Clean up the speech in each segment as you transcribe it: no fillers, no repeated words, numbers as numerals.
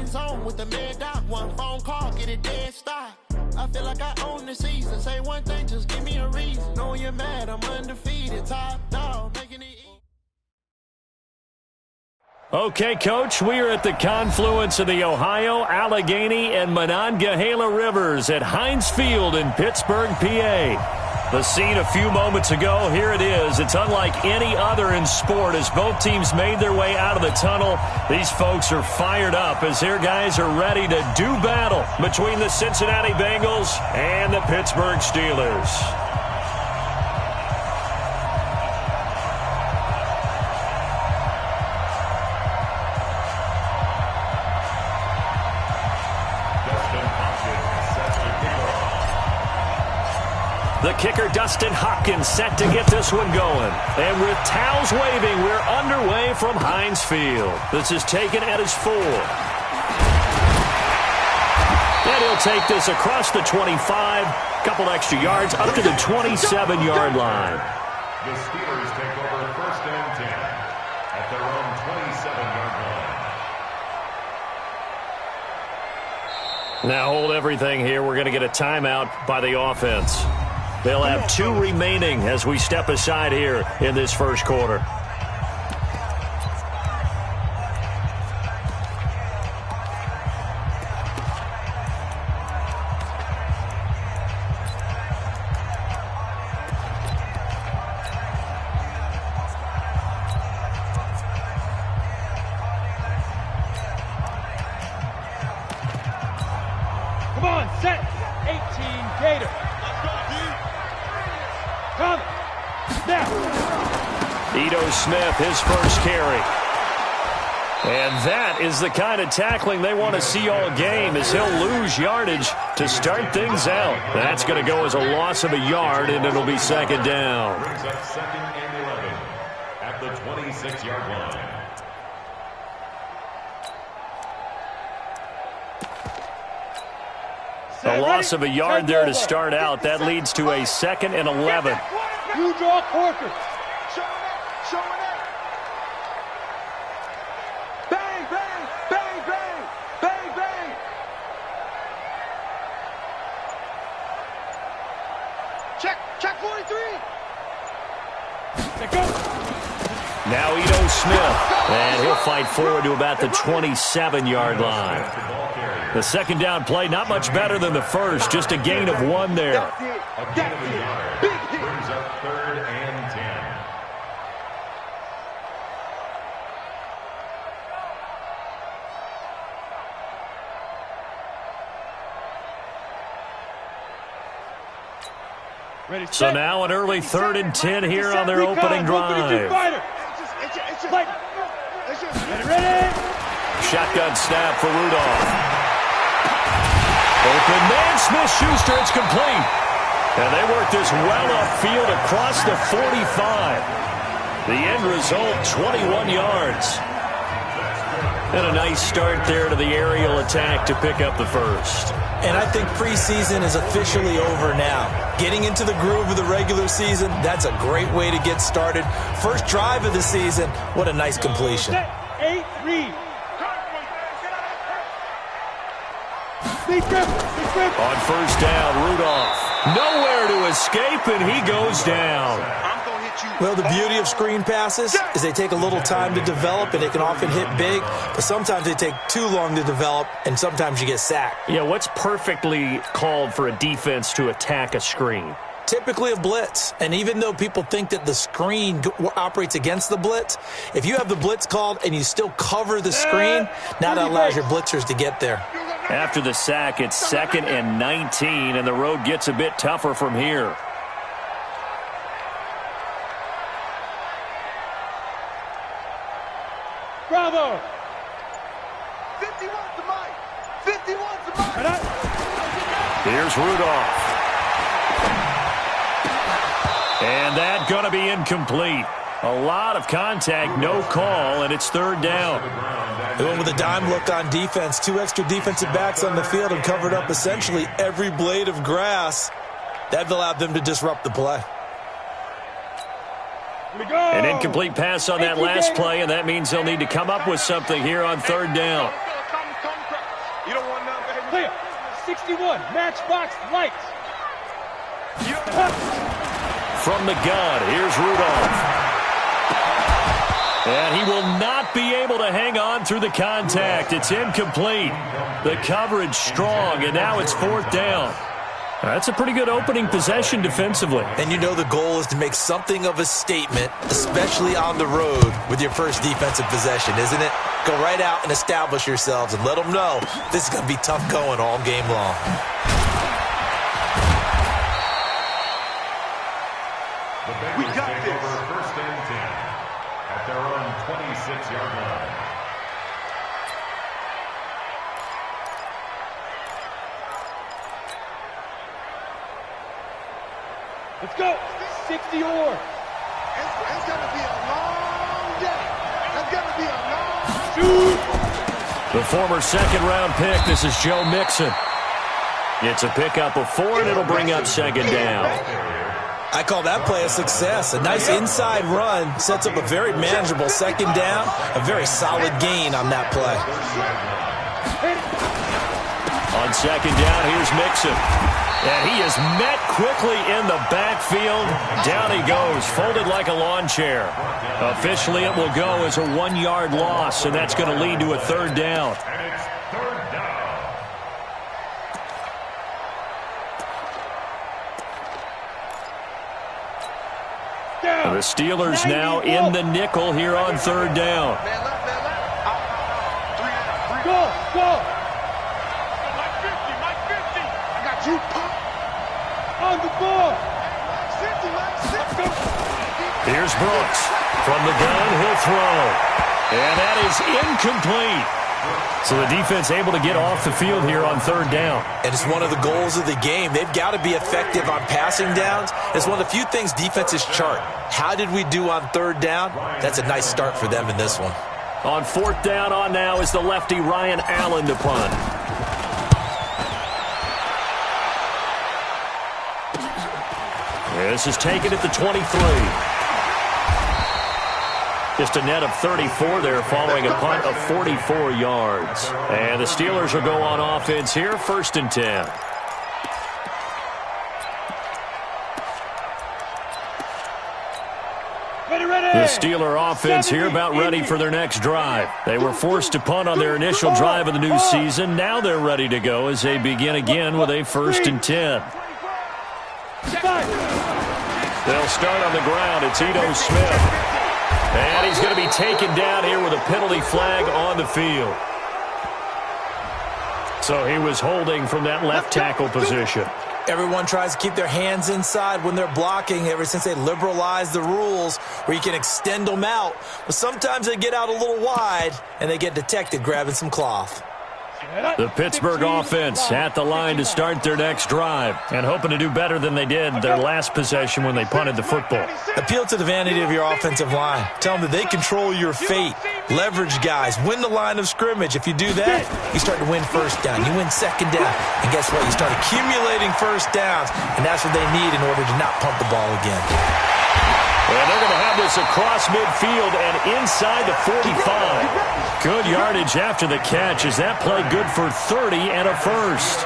zone with the mad doc. One phone call, get it dead stop. I feel like I own the season. Say one thing, just give me a reason. Knowing you're mad, I'm undefeated. Top dog, making it easy. Okay, Coach, we are at the confluence of the Ohio, Allegheny, and Monongahela Rivers at Heinz Field in Pittsburgh, PA. The scene a few moments ago, here it is. It's unlike any other in sport as both teams made their way out of the tunnel. These folks are fired up as their guys are ready to do battle between the Cincinnati Bengals and the Pittsburgh Steelers. The kicker, Dustin Hopkins, set to get this one going. And with towels waving, we're underway from Heinz Field. This is taken at his 4. And he'll take this across the 25, couple extra yards, up to the 27-yard line. The Steelers take over 1st and 10 at their own 27-yard line. Now hold everything here. We're going to get a timeout by the offense. They'll have 2 remaining as we step aside here in this first quarter. Come on, set. 18 Gator. Come. Now. Ito Smith, his first carry. And that is the kind of tackling they want to see all game as he'll lose yardage to start things out. That's going to go as a loss of a yard, and it'll be 2nd down. Brings up 2nd and 11 at the 26-yard line. A loss of a yard there to start out. That leads to a 2nd and 11. You draw Corker. Showing it. Bang, bang, bang, bang, bang, bang. Check 43. Now Ito Smith, and he'll fight forward to about the 27-yard line. The 2nd down play, not much better than the first, just a gain of 1 there. A gain of a yard brings up 3rd and 10. So now an early 3rd and 10 here on their opening drive. Shotgun snap for Rudolph. Open man, Smith-Schuster, it's complete. And they work this well upfield across the 45. The end result, 21 yards. And a nice start there to the aerial attack to pick up the first. And I think preseason is officially over now. Getting into the groove of the regular season, that's a great way to get started. First drive of the season, what a nice completion. 8 read. On 1st down, Rudolph. Nowhere to escape, and he goes down. Well, the beauty of screen passes is they take a little time to develop, and they can often hit big, but sometimes they take too long to develop, and sometimes you get sacked. Yeah, what's perfectly called for a defense to attack a screen? Typically a blitz, and even though people think that the screen operates against the blitz, if you have the blitz called and you still cover the screen, now that allows your blitzers to get there. After the sack, it's 2nd and 19, and the road gets a bit tougher from here. Bravo. 51's the mic. 51's the mic. Here's Rudolph. And that's going to be incomplete. A lot of contact, no call, and it's 3rd down. They went with a dime look on defense. 2 extra defensive backs on the field and covered up essentially every blade of grass. That allowed them to disrupt the play. An incomplete pass on that last play, and that means they'll need to come up with something here on 3rd down. 61, Matchbox Lights. From the gun, here's Rudolph. And he will not be able to hang on through the contact. It's incomplete. The coverage strong, and now it's 4th down. That's a pretty good opening possession defensively. And you know the goal is to make something of a statement, especially on the road with your first defensive possession, isn't it? Go right out and establish yourselves and let them know this is going to be tough going all game long. We got this. Over 1st and 10 at their own 26-yard line. Let's go. 60 or. It's going to be a long day. It's going to be a long Shoot. The former 2nd-round pick, this is Joe Mixon. It's a pickup of 4, and it'll bring up 2nd down. I call that play a success. A nice inside run sets up a very manageable 2nd down. A very solid gain on that play. On 2nd down, here's Mixon. And he is met quickly in the backfield. Down he goes, folded like a lawn chair. Officially, it will go as a 1-yard loss, and that's going to lead to a 3rd down. And it's 3rd down. The Steelers now in the nickel here on 3rd down. Go, go. On the ball. Here's Brooks. From the gun, he'll throw. And that is incomplete. So the defense able to get off the field here on 3rd down. And it's one of the goals of the game. They've got to be effective on passing downs. It's one of the few things defenses chart. How did we do on 3rd down? That's a nice start for them in this one. On 4th down on now is the lefty Ryan Allen to punt. This is taken at the 23. Just a net of 34 there following a punt of 44 yards. And the Steelers will go on offense here, 1st and 10. The Steeler offense here about ready for their next drive. They were forced to punt on their initial drive of the new season. Now they're ready to go as they begin again with a 1st and 10. They'll start on the ground. It's Ito Smith. And he's going to be taken down here with a penalty flag on the field. So he was holding from that left tackle position. Everyone tries to keep their hands inside when they're blocking ever since they liberalized the rules where you can extend them out. But sometimes they get out a little wide and they get detected grabbing some cloth. The Pittsburgh offense at the line to start their next drive and hoping to do better than they did their last possession when they punted the football. Appeal to the vanity of your offensive line. Tell them that they control your fate. Leverage guys. Win the line of scrimmage. If you do that, you start to win 1st down. You win 2nd down. And guess what? You start accumulating 1st downs, and that's what they need in order to not punt the ball again. And they're going to have this across midfield and inside the 45. Good yardage after the catch. Is that play good for 30 and a 1st?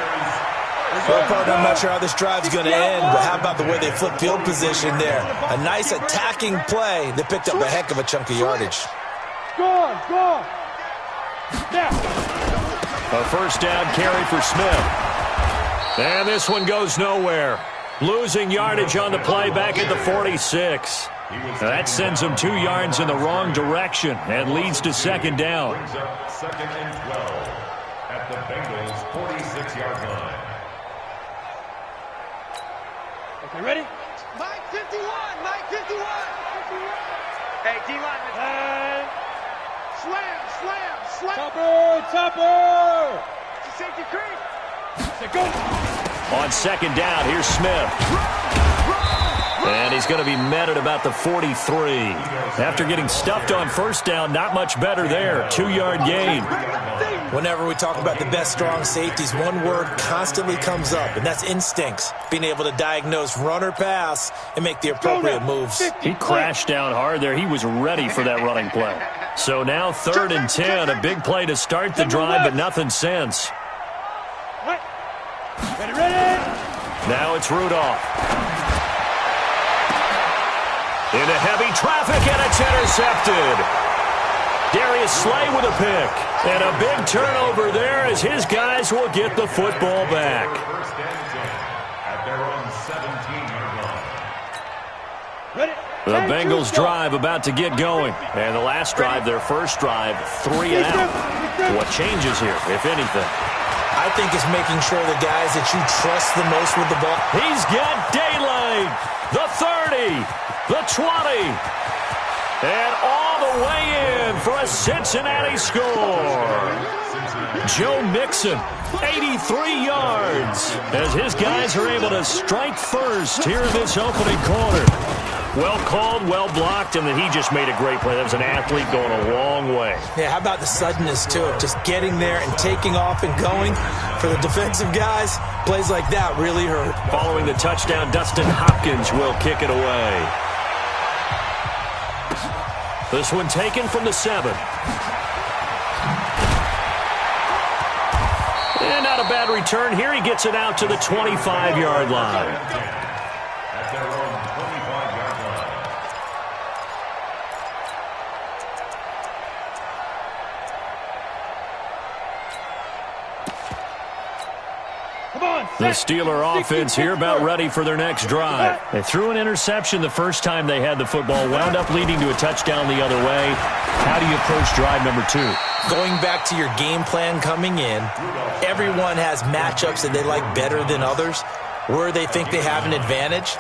Well, partner, I'm not sure how this drive's going to end, but how about the way they flip field position there? A nice attacking play that picked up a heck of a chunk of yardage. Go on, go on. Now. A 1st down carry for Smith. And this one goes nowhere. Losing yardage on the play back at the 46. That sends them 2 yards in the wrong direction and leads to 2nd down. Brings up 2nd and 12 at the Bengals' 46-yard line. Okay, ready? Mike 51, Mike 51. Hey, D-line. And Slam. topper. Safety creep. Say go. On 2nd down, here's Smith. And he's going to be met at about the 43. After getting stuffed on 1st down, not much better there. 2-yard gain. Whenever we talk about the best strong safeties, one word constantly comes up, and that's instincts. Being able to diagnose run or pass and make the appropriate moves. He crashed down hard there. He was ready for that running play. So now 3rd and 10, a big play to start the drive, but nothing since. Ready, ready. Now it's Rudolph. Into heavy traffic, and it's intercepted. Darius Slay with a pick. And a big turnover there as his guys will get the football back. First and 10 at their own 17-yard line. Ready. The Bengals drive about to get going. And the last drive, their first drive, 3 and out. What changes here, if anything? I think it's making sure the guys that you trust the most with the ball. He's got daylight. The 30, the 20, and all the way in for a Cincinnati score. Joe Mixon, 83 yards, as his guys are able to strike first here in this opening quarter. Well called, well blocked, and then he just made a great play. That was an athlete going a long way. Yeah, how about the suddenness to it? Just getting there and taking off and going. For the defensive guys, plays like that really hurt. Following the touchdown, Dustin Hopkins will kick it away. This one taken from the 7. And not a bad return here. He gets it out to the 25-yard line. At their own 25-yard line. The Steeler offense here about ready for their next drive. They threw an interception the first time they had the football, wound up leading to a touchdown the other way. How do you approach drive number 2? Going back to your game plan coming in, everyone has matchups that they like better than others. Where they think they have an advantage,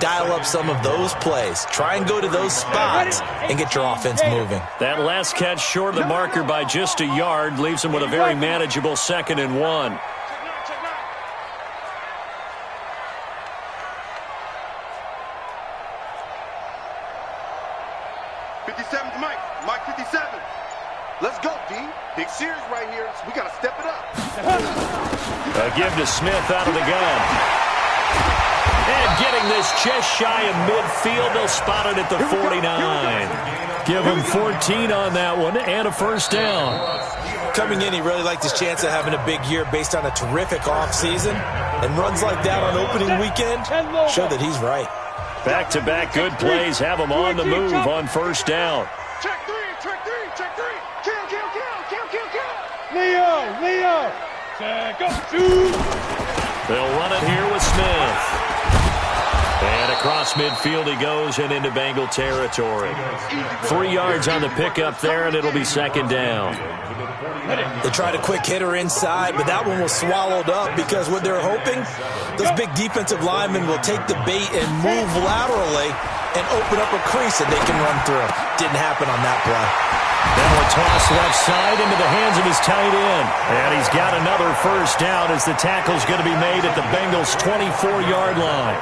dial up some of those plays. Try and go to those spots and get your offense moving. That last catch short of the marker by just a yard leaves them with a very manageable 2nd and 1. Mike 57. Let's go, D. Big series right here. So we got to step it up. A give to Smith out of the gun. And getting this just shy of midfield. They'll spot it at the 49. Give him 14 on that one and a first down. Coming in, he really liked his chance of having a big year based on a terrific offseason. And runs like that on opening weekend show that he's right. Back-to-back good plays have him on the move on first down. Check 3, check 3, check 3. Kill, kill, kill, kill, kill, kill. Leo. Check up, shoot. They'll run it here with Smith. And across midfield he goes and into Bengal territory. 3 yards on the pickup there, and it'll be 2nd down. They tried a quick hitter inside, but that one was swallowed up because what they're hoping, those big defensive linemen will take the bait and move laterally and open up a crease that they can run through. Didn't happen on that play. Now a toss left side into the hands of his tight end. And he's got another first down as the tackle's going to be made at the Bengals' 24-yard line.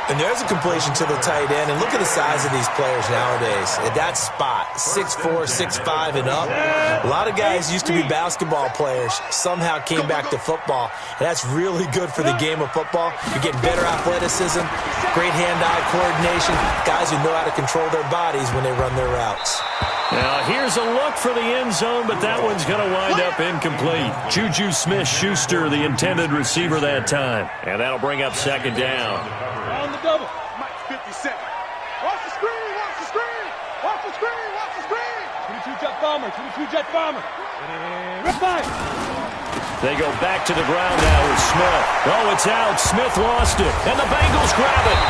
And there's a completion to the tight end. And look at the size of these players nowadays. At that spot, 6'4", 6'5", and up. A lot of guys used to be basketball players, somehow came back to football. And that's really good for the game of football. You're getting better athleticism, great hand-eye coordination, guys who know how to control their bodies when they run their routes. Now here's a look for the end zone, but that one's going to wind up incomplete. Juju Smith-Schuster, the intended receiver that time. And that'll bring up 2nd down. On the double. Mike 57. Watch the screen, watch the screen. Watch the screen, watch the screen. 22 jet bomber, 22 jet bomber. Red fire. They go back to the ground now with Smith. Oh, it's out. Smith lost it, and the Bengals grab it.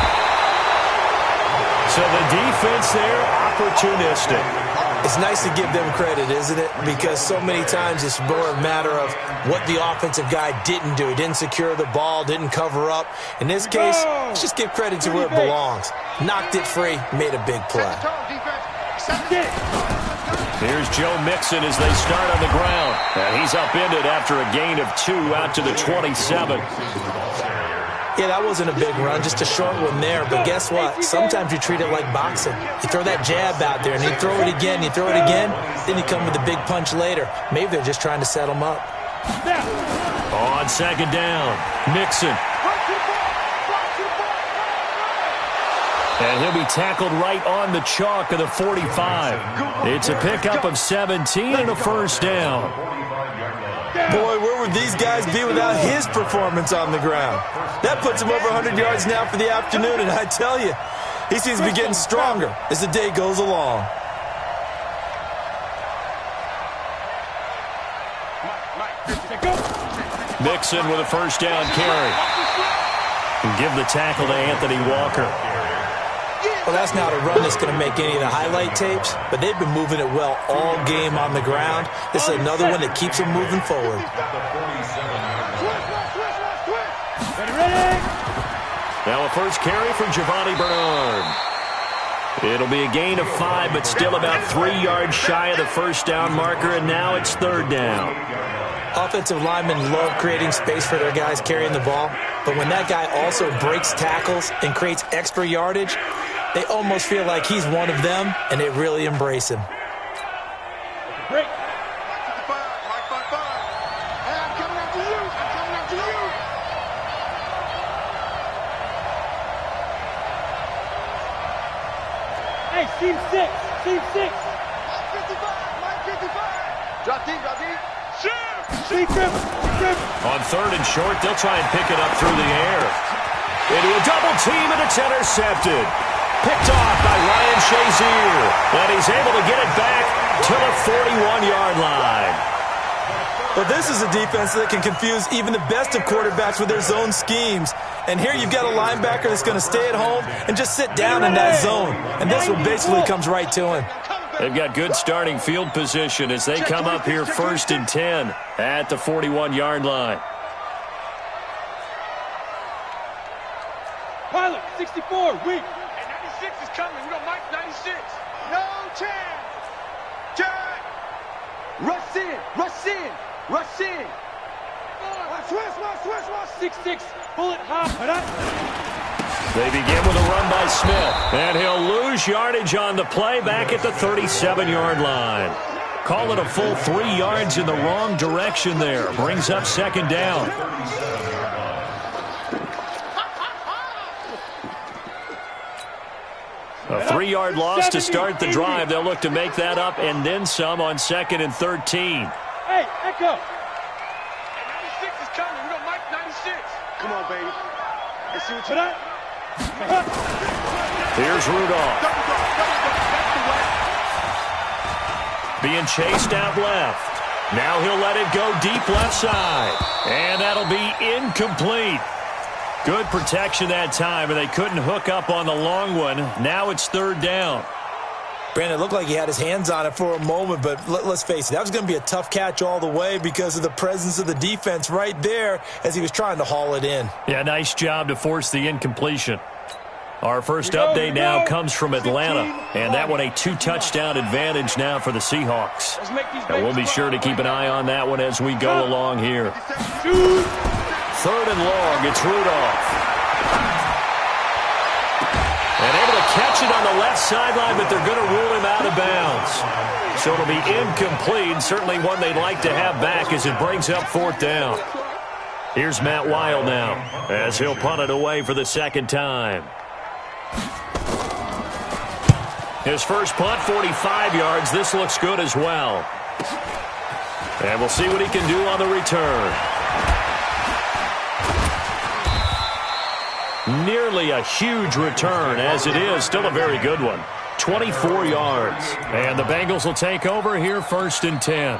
So the defense there, opportunistic. It's nice to give them credit, isn't it? Because so many times it's more a matter of what the offensive guy didn't do. He didn't secure the ball, didn't cover up. In this case, let's just give credit to where it belongs. Knocked it free, made a big play. Here's Joe Mixon as they start on the ground. And he's upended after a gain of 2 out to the 27. Yeah, that wasn't a big run, just a short one there. But guess what? Sometimes you treat it like boxing. You throw that jab out there, and you throw it again, you throw it again, then you come with a big punch later. Maybe they're just trying to set them up. On 2nd down, Mixon. And he'll be tackled right on the chalk of the 45. It's a pickup of 17 and a first down. Boy, where would these guys be without his performance on the ground? That puts him over 100 yards now for the afternoon, and I tell you, he seems to be getting stronger as the day goes along. Mixon with a first down carry. And give the tackle to Anthony Walker. Well, that's not a run that's going to make any of the highlight tapes, but they've been moving it well all game on the ground. This is another one that keeps them moving forward. Now a first carry from Giovanni Bernard. It'll be a gain of 5, but still about 3 yards shy of the first down marker, and now it's third down. Offensive linemen love creating space for their guys carrying the ball, but when that guy also breaks tackles and creates extra yardage, they almost feel like he's one of them, and they really embrace him. Break. Mike 55. Hey, I'm coming after you. I'm coming after you. Hey, team 6. Team 6. Mike 55. Mike 55. Drop deep, drop deep. See, Griff. On third and short, they'll try and pick it up through the air. Into a double team, and it's intercepted. Picked off by Ryan Shazier. And he's able to get it back to the 41-yard line. But this is a defense that can confuse even the best of quarterbacks with their zone schemes. And here you've got a linebacker that's going to stay at home and just sit down in that zone. And this one basically comes right to him. They've got good starting field position as they come up here first and 10 at the 41-yard line. Pilot, 64, weak. And 96 is coming. We got Mike 96. No chance. Jack. Rush in. Rush in. Rush in. Switch. 6-6, bullet hop. They begin with a run by Smith, and he'll lose yardage on the play back at the 37-yard line. Call it a full 3 yards in the wrong direction there. Brings up second down. A 3-yard loss to start the drive. They'll look to make that up and then some on second and 13. Hey, Echo. 96 is coming. We got Mike 96. Come on, baby. Let's see what you got. Here's Rudolph. Being chased out left. Now he'll let it go deep left side. And that'll be incomplete. Good protection that time, and they couldn't hook up on the long one. Now it's third down. Brandon, it looked like he had his hands on it for a moment, but let's face it, that was going to be a tough catch all the way because of the presence of the defense right there as he was trying to haul it in. Yeah, nice job to force the incompletion. Our first update now comes from Atlanta, and that one a 2-touchdown advantage now for the Seahawks. And we'll be sure to keep an eye on that one as we go along here. Third and long, it's Rudolph. And able to catch it on the left sideline, but they're going to rule him out of bounds. So it'll be incomplete, certainly one they'd like to have back as it brings up fourth down. Here's Matt Weil now as he'll punt it away for the second time. His first punt, 45 yards. This looks good as well. And we'll see what he can do on the return. Nearly a huge return, as it is still a very good one. 24 yards. And the Bengals will take over here first and 10.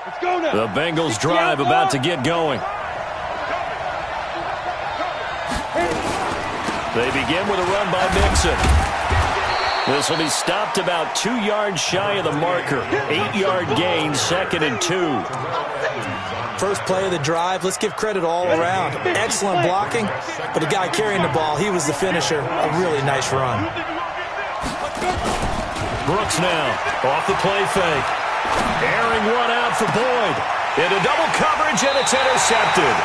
Let's go now. The Bengals drive about to get going. They begin with a run by Mixon. This will be stopped about 2 yards shy of the marker. 8-yard gain, second and 2. First play of the drive, let's give credit all around. Excellent blocking, but the guy carrying the ball, he was the finisher. A really nice run. Brooks now off the play fake. Airing one out for Boyd. Into double coverage, and it's intercepted.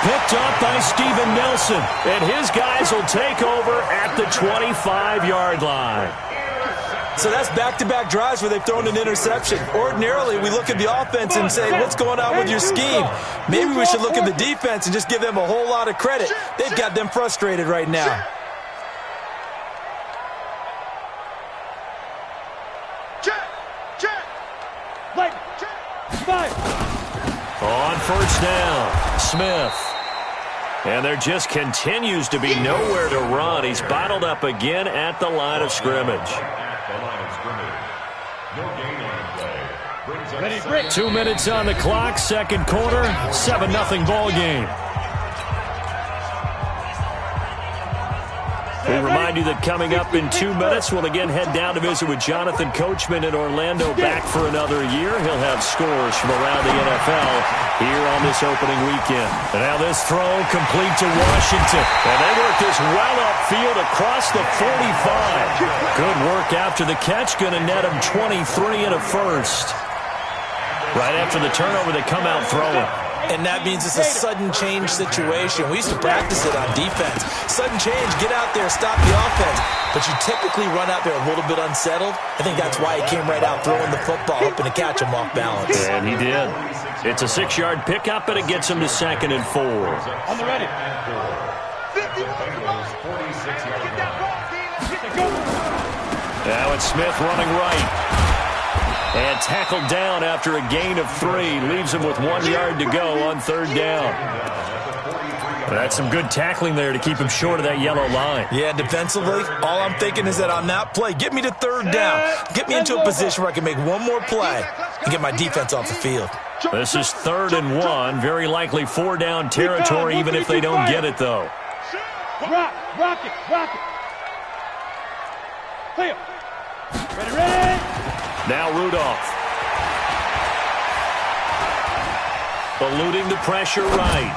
Picked up by Steven Nelson, and his guys will take over at the 25-yard line. So that's back-to-back drives where they've thrown an interception. Ordinarily, we look at the offense and say, what's going on with your scheme? Maybe we should look at the defense and just give them a whole lot of credit. They've got them frustrated right now. Fire. On first down, Smith. And there just continues to be nowhere to run. He's bottled up again at the line of scrimmage. 2 minutes on the clock, second quarter, 7-0 ball game. We remind you that coming up in 2 minutes, we'll again head down to visit with Jonathan Coachman in Orlando, back for another year. He'll have scores from around the NFL here on this opening weekend. And now this throw complete to Washington. And they work this well upfield across the 45. Good work after the catch. Going to net him 23 and a first. Right after the turnover, they come out throwing. And that means it's a sudden change situation. We used to practice it on defense. Sudden change, get out there, stop the offense. But you typically run out there a little bit unsettled. I think that's why he came right out throwing the football, hoping to catch him off balance. And he did. It's a 6-yard pickup, and it gets him to 2nd and 4. On the ready. Now it's Smith running right. And tackled down after a gain of 3. Leaves him with 1 yard to go on third down. That's some good tackling there to keep him short of that yellow line. Yeah, defensively, all I'm thinking is that on that play, get me to third down. Get me into a position where I can make one more play and get my defense off the field. This is 3rd and 1. Very likely 4-down territory, even if they don't get it, though. Rock it. Clear. Ready. Now Rudolph. Eluding the pressure right.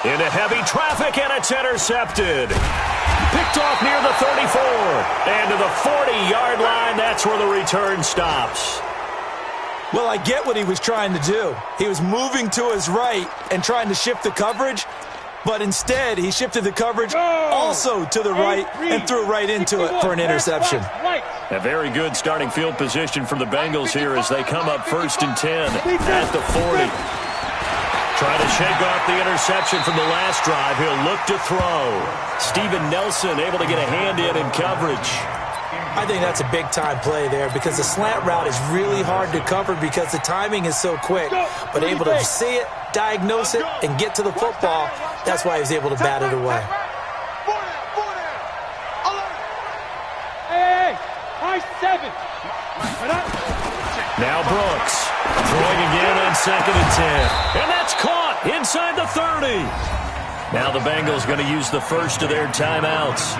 Into heavy traffic, and it's intercepted. Picked off near the 34. And to the 40-yard line, that's where the return stops. Well, I get what he was trying to do. He was moving to his right and trying to shift the coverage, but instead he shifted the coverage also to the right and threw right into it for an interception. A very good starting field position for the Bengals here as they come up 1st and 10 at the 40. Trying to shake off the interception from the last drive. He'll look to throw. Steven Nelson able to get a hand in coverage. I think that's a big-time play there because the slant route is really hard to cover because the timing is so quick. But able to see it, diagnose it, and get to the football, that's why he was able to bat it away. Hey, high 7. Now Brooks throwing again on 2nd and 10. And that's caught inside the 30. Now the Bengals going to use the first of their timeouts,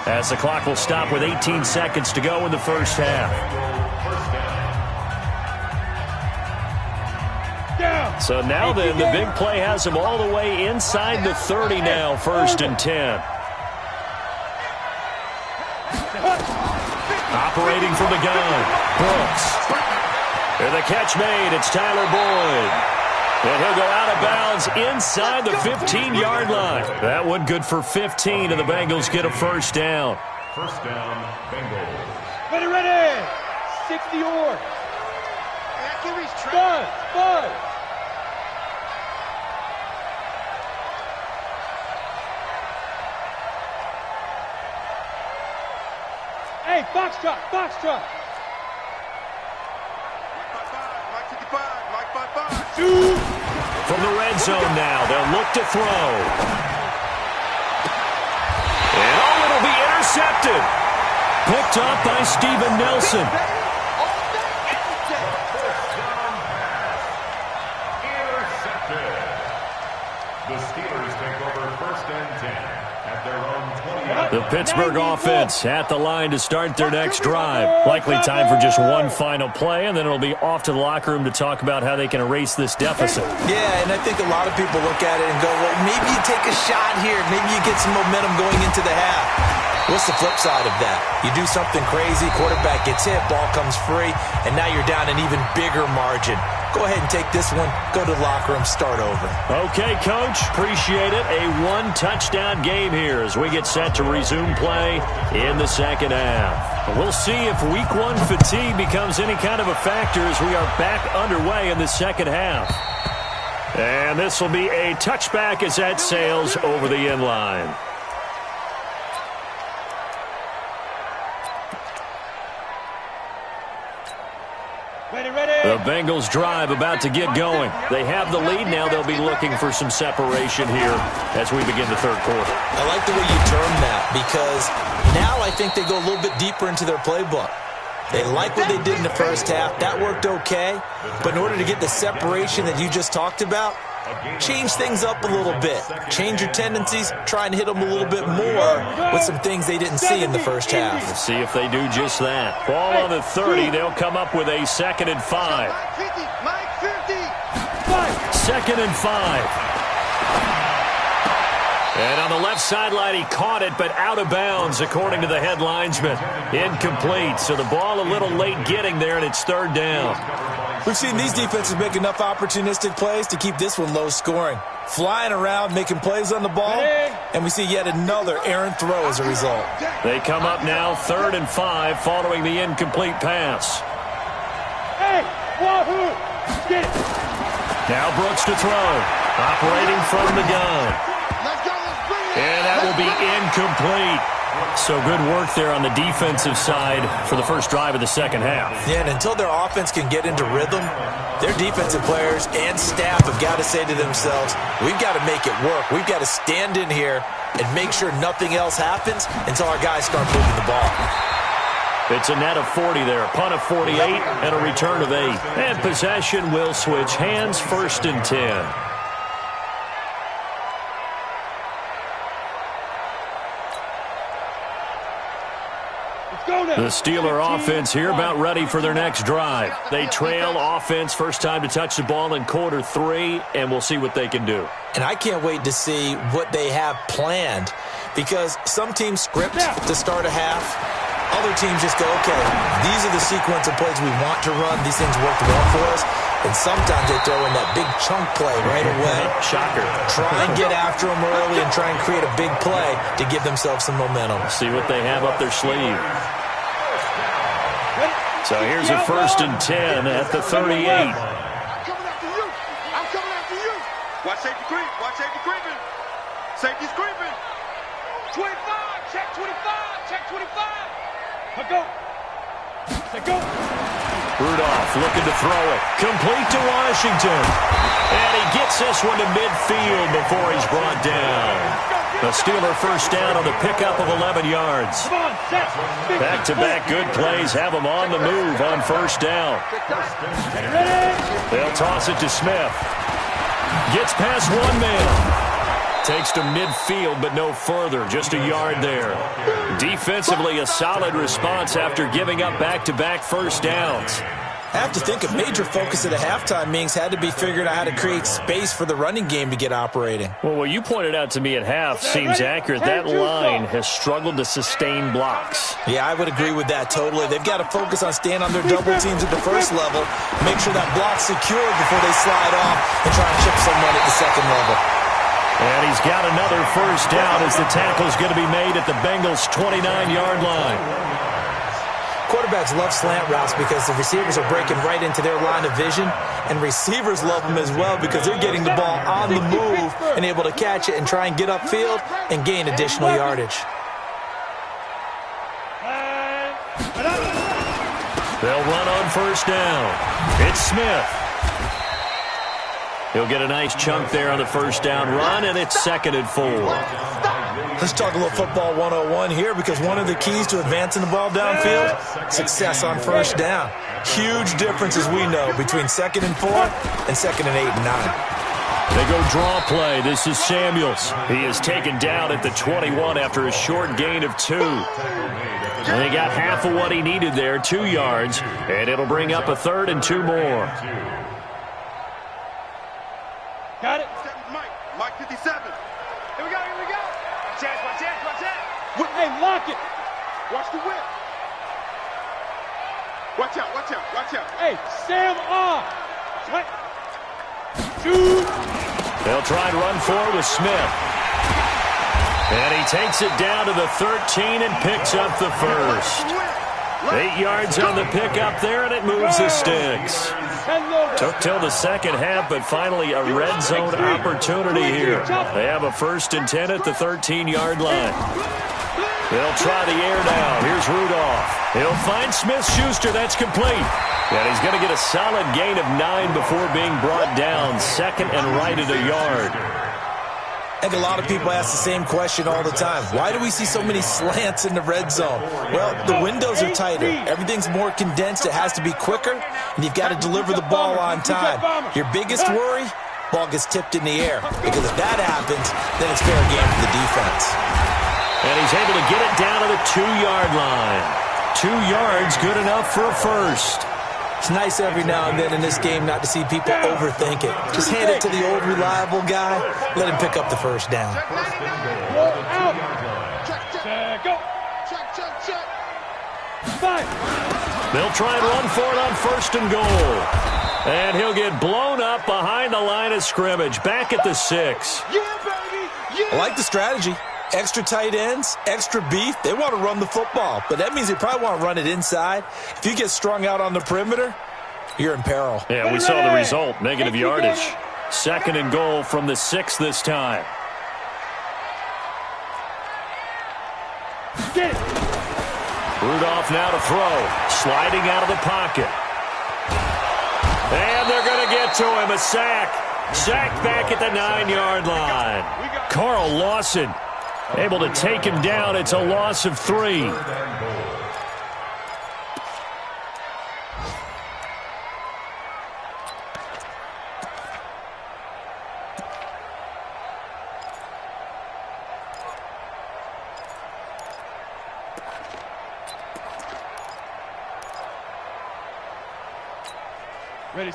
as the clock will stop with 18 seconds to go in the first half. So now then, the big play has them all the way inside the 30 now, 1st and 10. Operating from the gun, Brooks. And the catch made, it's Tyler Boyd. And he'll go out of bounds inside the 15-yard line. That one good for 15, and the Bengals get a first down. First down, Bengals. Ready. 60 yards. Bud. Hey, box truck. From the red zone now, they'll look to throw. And it'll be intercepted. Picked up by Steven Nelson. Intercepted. The Steelers take over 1st and 10 at their own 20. The Pittsburgh offense at the line to start their next drive. Likely time for just one final play, and then it'll be off to the locker room to talk about how they can erase this deficit. Yeah, and I think a lot of people look at it and go, well, maybe you take a shot here. Maybe you get some momentum going into the half. What's the flip side of that? You do something crazy, quarterback gets hit, ball comes free, and now you're down an even bigger margin. Go ahead and take this one, go to the locker room, start over. Okay, Coach, appreciate it. A one-touchdown game here as we get set to resume play in the second half. We'll see if Week 1 fatigue becomes any kind of a factor as we are back underway in the second half. And this will be a touchback as that sails over the end line. Ready. The Bengals drive about to get going. They have the lead now. They'll be looking for some separation here as we begin the third quarter. I like the way you term that because now I think they go a little bit deeper into their playbook. They like what they did in the first half. That worked okay. But in order to get the separation that you just talked about, change things up a little bit. Change your tendencies. Try and hit them a little bit more with some things they didn't see in the first half. We'll see if they do just that. Ball on the 30. They'll come up with a 2nd and 5. 2nd and 5. And on the left sideline, he caught it, but out of bounds, according to the head linesman. Incomplete. So the ball a little late getting there, and it's 3rd down. We've seen these defenses make enough opportunistic plays to keep this one low scoring. Flying around, making plays on the ball, and we see yet another errant throw as a result. They come up now 3rd and 5 following the incomplete pass. Hey, Wahoo! Get it! Now Brooks to throw. Operating from the gun. And that will be incomplete. So good work there on the defensive side for the first drive of the second half. Yeah, and until their offense can get into rhythm, their defensive players and staff have got to say to themselves, we've got to make it work. We've got to stand in here and make sure nothing else happens until our guys start moving the ball. It's a net of 40 there, punt of 48, and a return of 8. And possession will switch hands, 1st and 10. The Steeler offense here about ready for their next drive. They trail offense, first time to touch the ball in quarter 3, and we'll see what they can do. And I can't wait to see what they have planned because some teams script to start a half. Other teams just go, okay, these are the sequence of plays we want to run. These things worked well for us. And sometimes they throw in that big chunk play right away. Shocker. Try and get after them early and try and create a big play to give themselves some momentum. See what they have up their sleeve. So here's a 1st and 10 at the 38. I'm coming after you. I'm coming after you. Watch safety creep. Watch safety creeping. Safety's creeping. 25. Check 25. Check 25. Let go. Let go. Rudolph looking to throw it. Complete to Washington. And he gets this one to midfield before he's brought down. The Steeler first down on the pickup of 11 yards. Back-to-back good plays have them on the move on first down. They'll toss it to Smith. Gets past one man. Takes to midfield, but no further. Just a yard there. Defensively, a solid response after giving up back-to-back first downs. I have to think a major focus of the halftime meetings had to be figuring out how to create space for the running game to get operating. Well, what you pointed out to me at half seems accurate. That line has struggled to sustain blocks. Yeah, I would agree with that totally. They've got to focus on staying on their double teams at the first level, make sure that block's secured before they slide off and try and chip someone at the second level. And he's got another first down as the tackle's going to be made at the Bengals' 29-yard line. Quarterbacks love slant routes because the receivers are breaking right into their line of vision, and receivers love them as well because they're getting the ball on the move and able to catch it and try and get upfield and gain additional yardage. They'll run on first down. It's Smith. He'll get a nice chunk there on the first down run, and it's 2nd and 4. Let's talk a little football 101 here because one of the keys to advancing the ball downfield, success on first down. Huge difference, as we know, between 2nd and 4 and 2nd and 8 and 9. They go draw play. This is Samuels. He is taken down at the 21 after a short gain of 2. And he got half of what he needed there, 2 yards, and it'll bring up a 3rd and 2 more. Got it. Mike 57. Here we go, here we go. Chance, watch chance, watch chance. Hey, lock it. Watch the whip. Watch out, watch out, watch out. Hey, Sam off. What? Shoot. They'll try and run forward with Smith. And he takes it down to the 13 and picks up the first. 8 yards on the pickup there, and it moves the sticks. Took till the second half, but finally a red zone opportunity here. They have a 1st and 10 at the 13-yard line. They'll try the air down. Here's Rudolph. He'll find Smith-Schuster. That's complete. And he's going to get a solid gain of 9 before being brought down. Second and right at a yard. I think a lot of people ask the same question all the time. Why do we see so many slants in the red zone? Well, the windows are tighter. Everything's more condensed. It has to be quicker, and you've got to deliver the ball on time. Your biggest worry? Ball gets tipped in the air. Because if that happens, then it's fair game for the defense. And he's able to get it down to the 2-yard line. 2 yards, good enough for a first. It's nice every now and then in this game not to see people overthink it. Just hand it to the old reliable guy. Let him pick up the first down. They'll try and run for it on first and goal. And he'll get blown up behind the line of scrimmage. Back at the 6. I like the strategy. Extra tight ends, extra beef. They want to run the football, but that means they probably want to run it inside. If you get strung out on the perimeter, you're in peril. Yeah, we saw the result. Negative yardage. Second and goal from the 6 this time. Rudolph now to throw. Sliding out of the pocket. And they're going to get to him. A sack. Sacked back at the 9-yard line. Carl Lawson able to take him down. It's a loss of 3.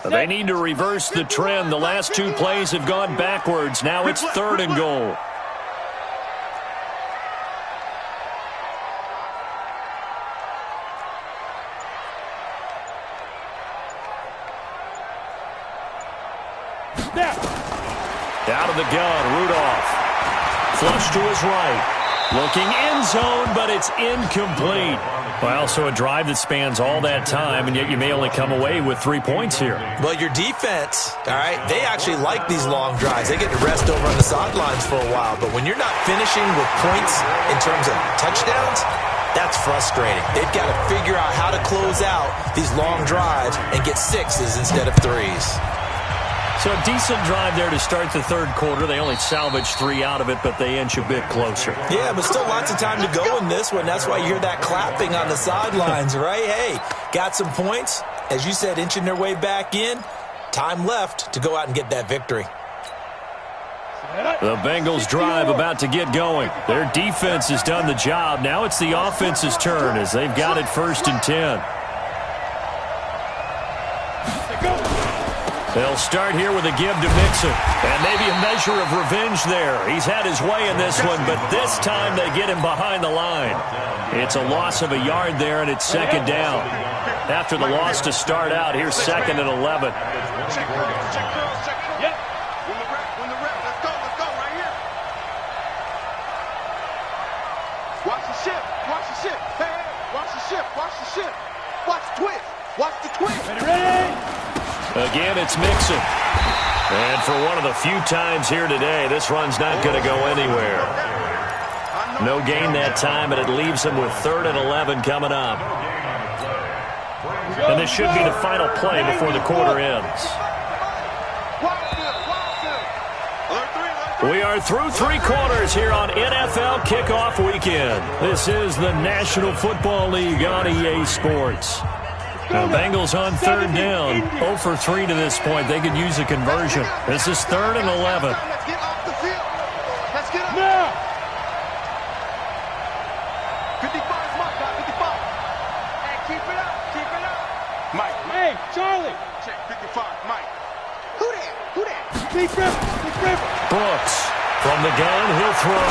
They need to reverse the trend. The last 2 plays have gone backwards. Now it's 3rd and goal. Out of the gun, Rudolph. Flush to his right. Looking end zone, but it's incomplete. Well, so a drive that spans all that time, and yet you may only come away with 3 points here. Well, your defense, all right, they actually like these long drives. They get to rest over on the sidelines for a while. But when you're not finishing with points in terms of touchdowns, that's frustrating. They've got to figure out how to close out these long drives and get 6s instead of 3s. So a decent drive there to start the 3rd quarter. They only salvaged 3 out of it, but they inch a bit closer. Yeah, but still lots of time to go in this one. That's why you hear that clapping on the sidelines, right? Hey, got some points. As you said, inching their way back in. Time left to go out and get that victory. The Bengals drive about to get going. Their defense has done the job. Now it's the offense's turn as they've got it 1st and 10. They'll start here with a give to Mixon. And maybe a measure of revenge there. He's had his way in this one, but this time they get him behind the line. It's a loss of a yard there, and it's 2nd down. After the loss to start out, here's 2nd and 11. Watch the ship. Watch the ship. Hey, watch the ship. Watch the ship. Watch the twist. Watch the twist. Ready? Again, it's Mixon. And for one of the few times here today, this run's not going to go anywhere. No gain that time, and it leaves them with 3rd and 11 coming up. And this should be the final play before the quarter ends. We are through 3 quarters here on NFL Kickoff Weekend. This is the National Football League on EA Sports. The Bengals on 3rd down, 0 for 3 to this point. They could use a conversion. This is 3rd and 11. Let's get off the field. Let's get up. Now. 55 is Mike. 55. Hey, keep it up. Keep it up. Mike. Hey, Charlie. Check 55. Mike. Who that? Who that? Steve Griffin. Brooks from the gun, he'll throw.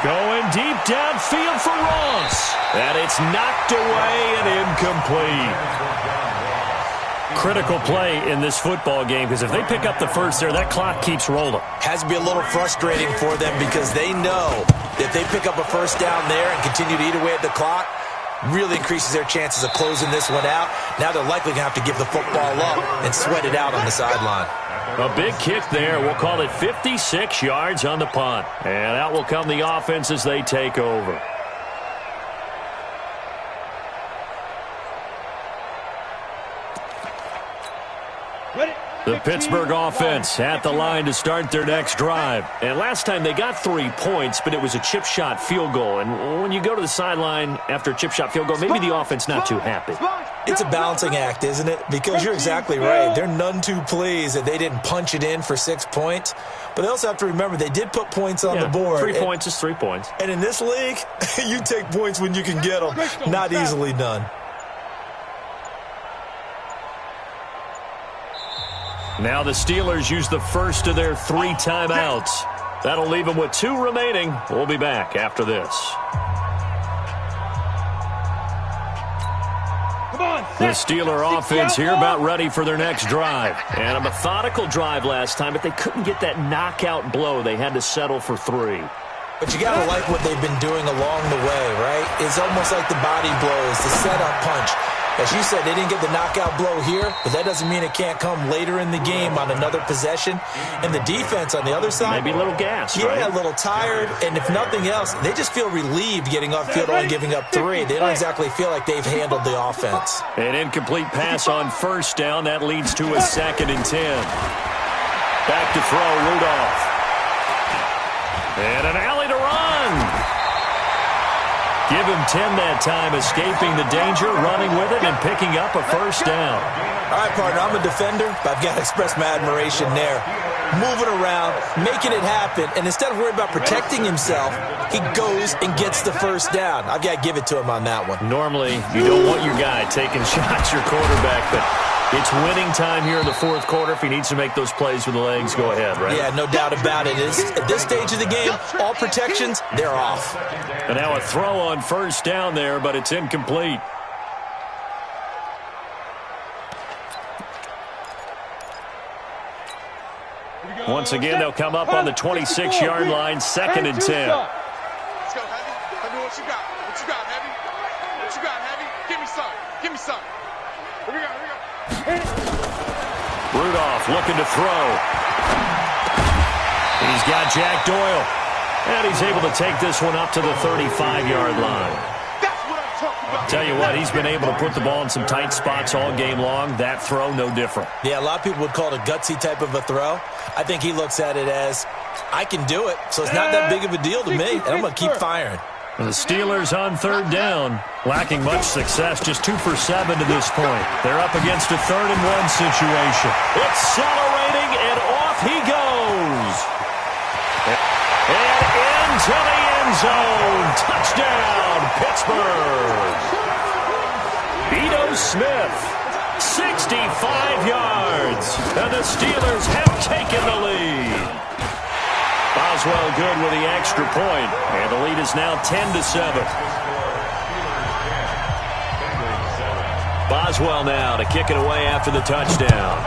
Going deep downfield for Ross. And it's knocked away and incomplete. Critical play in this football game because if they pick up the first there, that clock keeps rolling. Has to be a little frustrating for them because they know that if they pick up a first down there and continue to eat away at the clock, really increases their chances of closing this one out. Now they're likely going to have to give the football up and sweat it out on the sideline. A big kick there. We'll call it 56 yards on the punt. And out will come the offense as they take over. The Pittsburgh offense at the line to start their next drive. And last time they got 3 points, but it was a chip shot field goal. And when you go to the sideline after a chip shot field goal, maybe the offense not too happy. It's a balancing act, isn't it? Because you're exactly right. They're none too pleased that they didn't punch it in for 6 points. But they also have to remember they did put points on the board. 3 points is 3 points. And in this league, you take points when you can get them. Not easily done. Now the Steelers use the first of their 3 timeouts. That'll leave them with 2 remaining. We'll be back after this. The Steeler offense here about ready for their next drive. And a methodical drive last time, but they couldn't get that knockout blow. They had to settle for 3. But you got to like what they've been doing along the way, right? It's almost like the body blows, the setup punch. As you said, they didn't get the knockout blow here, but that doesn't mean it can't come later in the game on another possession. And the defense on the other side, maybe a little gas, yeah, right? A little tired. And if nothing else, they just feel relieved getting off field only giving up 3. They don't exactly feel like they've handled the offense. An incomplete pass on first down. That leads to a 2nd and 10. Back to throw, Rudolph. And an alley to run. Give him 10 that time, escaping the danger, running with it, and picking up a first down. All right, partner, I'm a defender, but I've got to express my admiration there. Moving around, making it happen, and instead of worrying about protecting himself, he goes and gets the first down. I've got to give it to him on that one. Normally, you don't want your guy taking shots, your quarterback, but it's winning time here in the 4th quarter. If he needs to make those plays with the legs, go ahead, right? Yeah, no doubt about it. At this stage of the game, all protections, they're off. And now a throw on first down there, but it's incomplete. Once again, they'll come up on the 26-yard line, 2nd and 10. Let's go, Heavy. Tell me what you got. What you got, Heavy? What you got, Heavy? Give me some. Give me some. Here we go. Rudolph looking to throw. He's got Jack Doyle. And he's able to take this one up to the 35-yard line. That's what I'm talking about. Tell you what, he's been able to put the ball in some tight spots all game long. That throw, no different. Yeah, a lot of people would call it a gutsy type of a throw. I think he looks at it as, I can do it, so it's not that big of a deal to me, and I'm going to keep firing. The Steelers on 3rd down, lacking much success, just 2 for 7 to this point. They're up against a 3rd and 1 situation. Accelerating, and off he goes. And into the end zone. Touchdown, Pittsburgh. Ito Smith, 65 yards. And the Steelers have taken the lead. Boswell good with the extra point, and the lead is now 10-7. Boswell now to kick it away after the touchdown.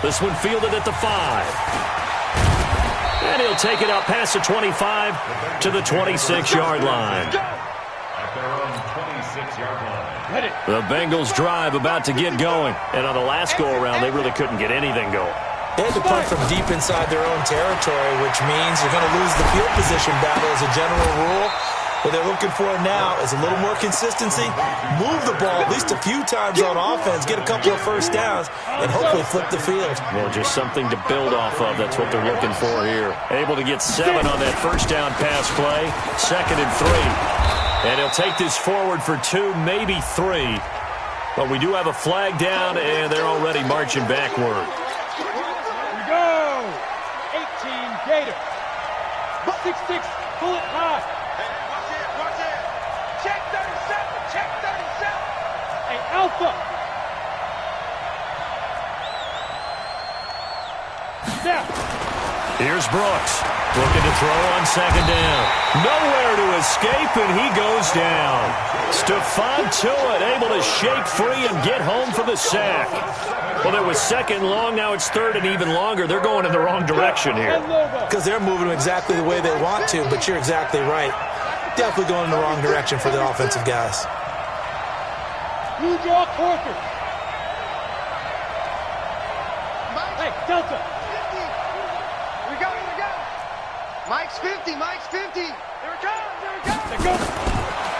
This one fielded at the 5. And he'll take it out past the 25 to the 26-yard line. At their own 26-yard line. The Bengals drive about to get going. And on the last go-around, they really couldn't get anything going. They had to punt from deep inside their own territory, which means you're going to lose the field position battle as a general rule. What they're looking for now is a little more consistency, move the ball at least a few times on offense, get a couple of first downs, and hopefully flip the field. Well, just something to build off of. That's what they're looking for here. Able to get 7 on that first down pass play, 2nd and 3. And he'll take this forward for 2, maybe 3. But we do have a flag down, and they're already marching backward. Here we go. 18 Gator. 6-6, pull it high. Watch it. Check 37. Check 37. Hey, Alpha. Snap. Here's Brooks. Looking to throw on 2nd down. Nowhere to escape, and he goes down. Stephon Tuitt able to shake free and get home for the sack. Well, it was 2nd long. Now it's 3rd and even longer. They're going in the wrong direction here. Because they're moving exactly the way they want to, but you're exactly right. Definitely going in the wrong direction for the offensive guys. You draw Corker. Hey, Delta. Mike's 50. Mike's 50. Here it comes. Here it comes. There goes.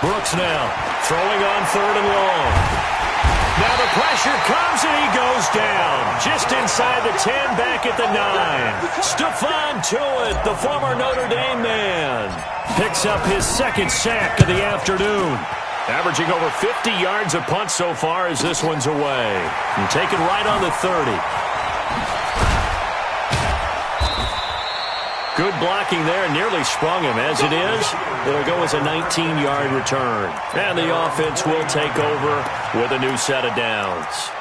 Brooks now throwing on 3rd and long. pressure comes, and he goes down. Just inside the 10, back at the 9. Stephon Tuitt, the former Notre Dame man, picks up his second sack of the afternoon. Averaging over 50 yards a punt so far as this one's away. And taken right on the 30. Good blocking there, nearly sprung him. As it is, it'll go as a 19-yard return. And the offense will take over with a new set of downs.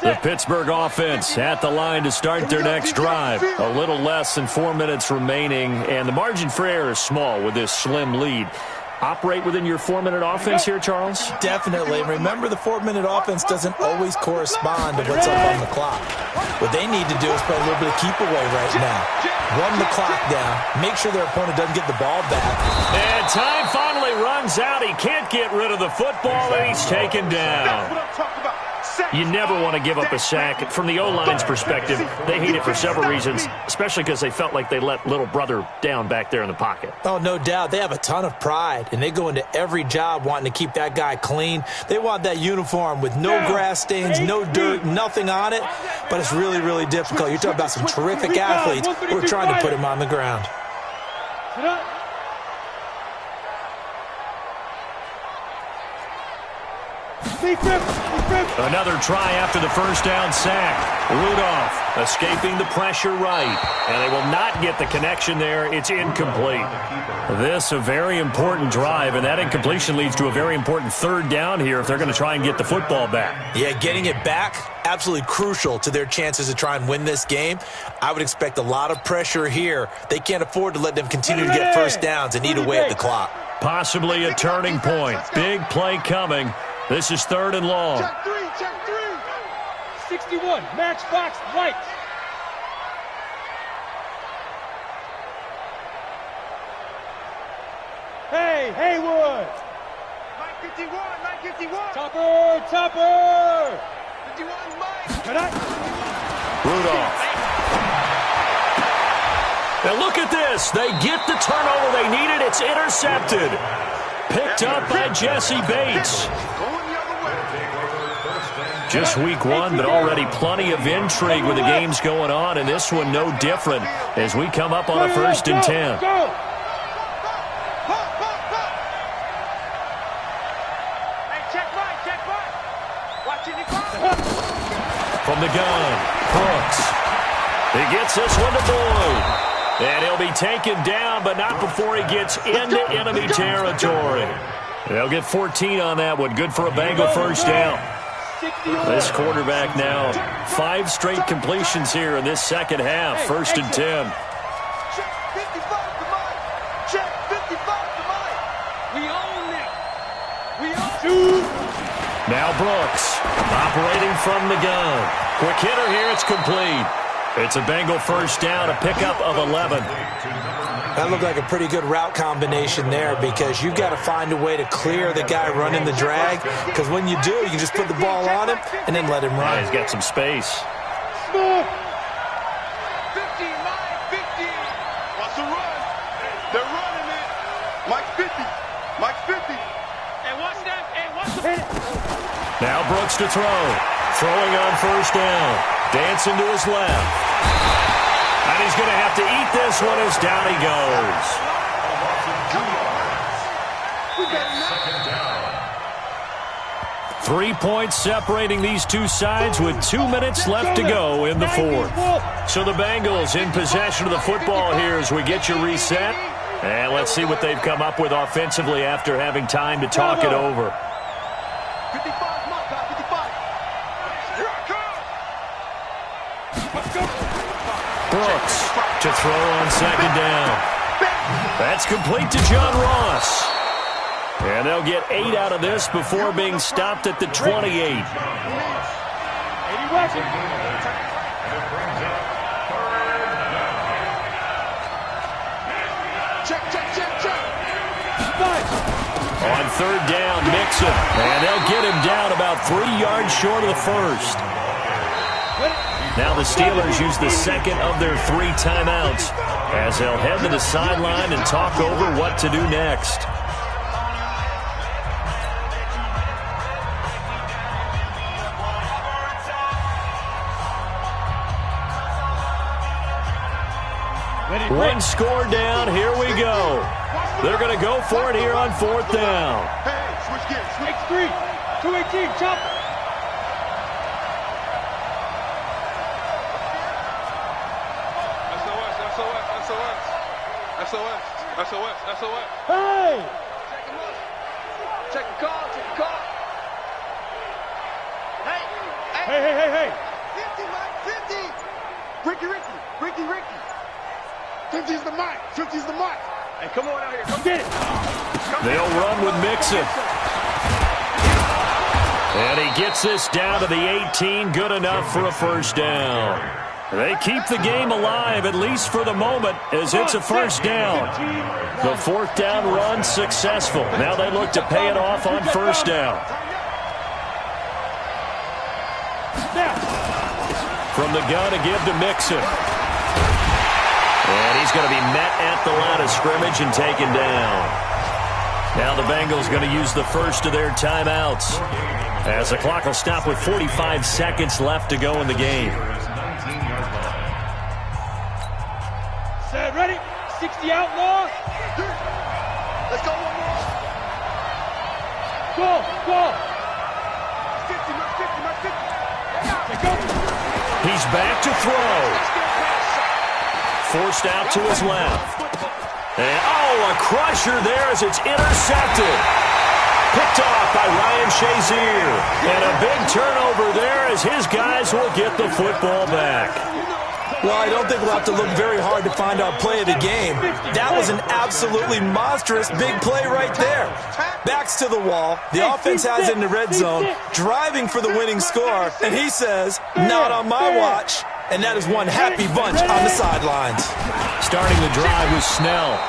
The Pittsburgh offense at the line to start their next drive. A little less than 4 minutes remaining, and the margin for error is small with this slim lead. Operate within your 4-minute offense here, Charles? Definitely. Remember, the 4-minute offense doesn't always correspond to what's up on the clock. What they need to do is play a little bit of keep away right now. Run the clock down. Make sure their opponent doesn't get the ball back. And time finally runs out. He can't get rid of the football, and he's taken down. That's what I'm talking about. You never want to give up a sack. From the O-line's perspective, they hate it for several reasons, especially because they felt like they let little brother down back there in the pocket. Oh, no doubt. They have a ton of pride, and they go into every job wanting to keep that guy clean. They want that uniform with no grass stains, no dirt, nothing on it, but it's really, really difficult. You're talking about some terrific athletes who are trying to put him on the ground. Another try after the first down sack. Rudolph escaping the pressure right. And they will not get the connection there. It's incomplete. This a very important drive, and that incompletion leads to a very important third down here if they're going to try and get the football back. Yeah, getting it back, absolutely crucial to their chances to try and win this game. I would expect a lot of pressure here. They can't afford to let them continue to get first downs and eat away at the clock. Possibly a turning point. Big play coming. This is 3rd and long. Check 3, check 3. 61, matchbox lights. Hey, Haywood. 951. Topper. 51, Mike. Rudolph. And look at this. They get the turnover they needed. It's intercepted. Picked up by Jesse Bates. Just week 1, but already plenty of intrigue with the games going on, and this one no different as we come up on a 1st and 10. From the gun, Brooks. He gets this one to Boyd. And he'll be taken down, but not before he gets into enemy territory. They'll get 14 on that one. Good for a Bengal first down. This quarterback now, 5 straight completions here in this second half. 1st and 10. Check 55 to Mike. Check 55 to Mike. We own it. We own it. Now Brooks, operating from the gun. Quick hitter here, it's complete. It's a Bengal first down, a pickup of 11. That looked like a pretty good route combination there because you've got to find a way to clear the guy running the drag, because when you do, you can just put the ball on him and then let him run. He's got some space. 50, Mike, 50. What's the run? They're running it. Mike's 50. Mike's 50. And what's that? And what's the... Now Brooks to throw. Throwing on first down. Dancing to his left. And he's going to have to eat this one as down he goes. 3 points separating these two sides with 2 minutes left to go in the 4th. So the Bengals in possession of the football here as we get you reset. And let's see what they've come up with offensively after having time to talk it over. 55, my guy, 55. Here I come. Let's go. Brooks to throw on second down. That's complete to John Ross. And they'll get 8 out of this before being stopped at the 28. On third down, Mixon. And they'll get him down about 3 yards short of the first. Now the Steelers use the second of their 3 timeouts as they'll head to the sideline and talk over what to do next. One score down. Here we go. They're going to go for it here on 4th down. Hey, switch gears. X3, 218, chop. SOS. Hey! Check the call. Hey! 50, Mike, 50. Ricky. 50's the mic. 50's the mic. Hey, come on out here. Come get it. They'll run with Mixon. And he gets this down to the 18. Good enough for a first down. They keep the game alive, at least for the moment, as it's a first down. The 4th down run successful. Now they look to pay it off on first down. From the gun to give to Mixon. And he's going to be met at the line of scrimmage and taken down. Now the Bengals going to use the first of their timeouts, as the clock will stop with 45 seconds left to go in the game. Set, ready? 60 outlaw. Let's go one more. Go. 50, Mike, 50. He's back to throw. Forced out to his left. And, a crusher there as it's intercepted. Picked off by Ryan Shazier. And a big turnover there as his guys will get the football back. Well, I don't think we'll have to look very hard to find our play of the game. That was an absolutely monstrous big play right there. Backs to the wall. The offense has it in the red zone, driving for the winning score. And he says, not on my watch. And that is one happy bunch on the sidelines. Starting the drive with Snell.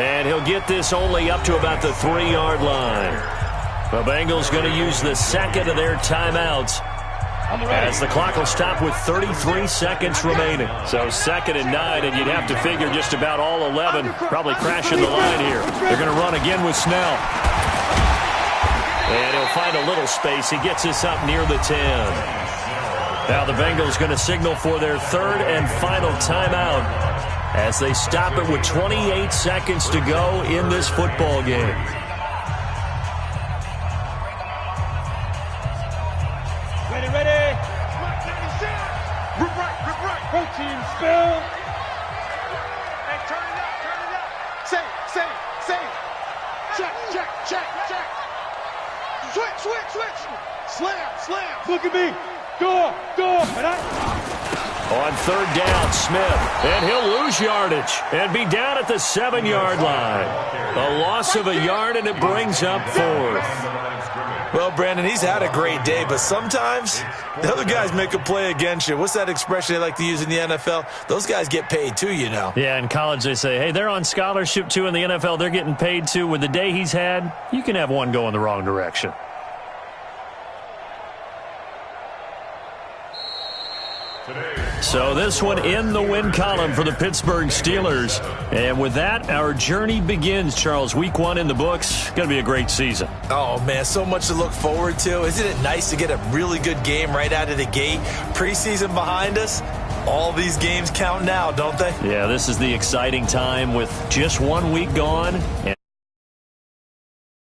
And he'll get this only up to about the 3-yard line. The Bengals going to use the second of their timeouts, as the clock will stop with 33 seconds remaining. So 2nd and 9, and you'd have to figure just about all 11 probably crashing the line here. They're going to run again with Snell. And he'll find a little space. He gets this up near the 10. Now the Bengals going to signal for their 3rd and final timeout, as they stop it with 28 seconds to go in this football game. Ready. Rip right. Protein spill. Hey, turn it up. Save. Check. Switch. Slam. Look at me. Go. On 3rd down, Smith. And he'll lose yardage and be down at the 7-yard line. A loss of a yard, and it brings up 4th. Well, Brandon, he's had a great day, but sometimes the other guys make a play against you. What's that expression they like to use in the NFL? Those guys get paid too, you know. Yeah, in college they say, hey, they're on scholarship too. In the NFL, they're getting paid too. With the day he's had, you can have one go in the wrong direction. So this one in the win column for the Pittsburgh Steelers. And with that, our journey begins, Charles. Week 1 in the books. Going to be a great season. Oh, man, so much to look forward to. Isn't it nice to get a really good game right out of the gate? Preseason behind us. All these games count now, don't they? Yeah, this is the exciting time with just 1 week gone. And